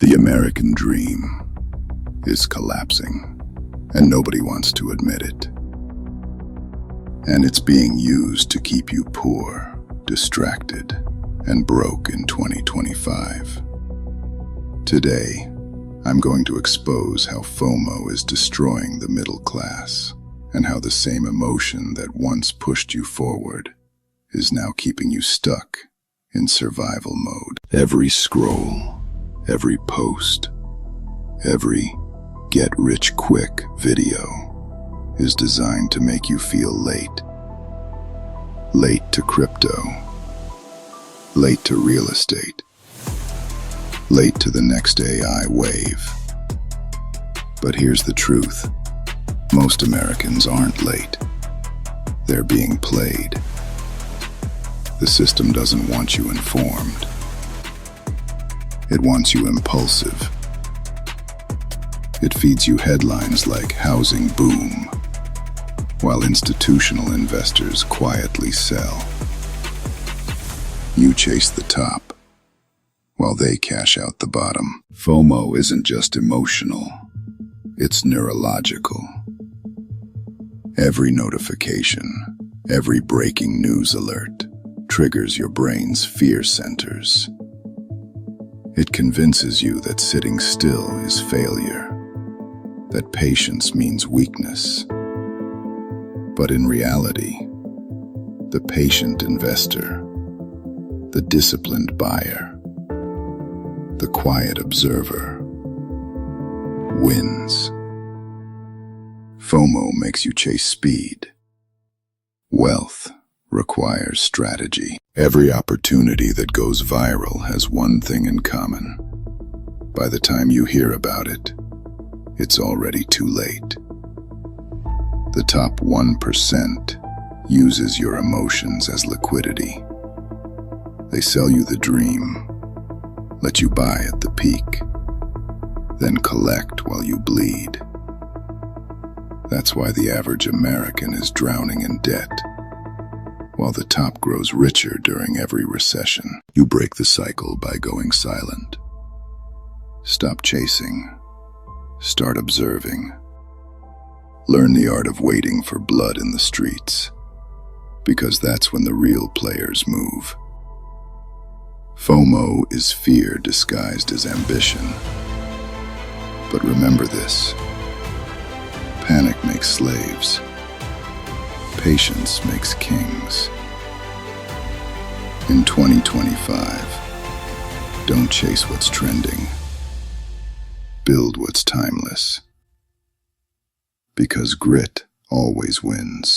The American dream is collapsing, and nobody wants to admit it. And it's being used to keep you poor, distracted, and broke in 2025. Today, I'm going to expose how FOMO is destroying the middle class, and how the same emotion that once pushed you forward is now keeping you stuck in survival mode. Every scroll, every post, every get-rich-quick video is designed to make you feel late. Late to crypto. Late to real estate. Late to the next AI wave. But here's the truth. Most Americans aren't late. They're being played. The system doesn't want you informed. It wants you impulsive. It feeds you headlines like housing boom, while institutional investors quietly sell. You chase the top, while they cash out the bottom. FOMO isn't just emotional, it's neurological. Every notification, every breaking news alert triggers your brain's fear centers. It convinces you that sitting still is failure, that patience means weakness. But in reality, the patient investor, the disciplined buyer, the quiet observer, wins. FOMO makes you chase speed. Wealth requires strategy. Every opportunity that goes viral has one thing in common. By the time you hear about it, it's already too late. The top 1% uses your emotions as liquidity. They sell you the dream, let you buy at the peak, then collect while you bleed. That's why the average American is drowning in debt, while the top grows richer during every recession. You break the cycle by going silent. Stop chasing. Start observing. Learn the art of waiting for blood in the streets, because that's when the real players move. FOMO is fear disguised as ambition. But remember this: panic makes slaves. Patience makes kings. In 2025, don't chase what's trending. Build what's timeless. Because grit always wins.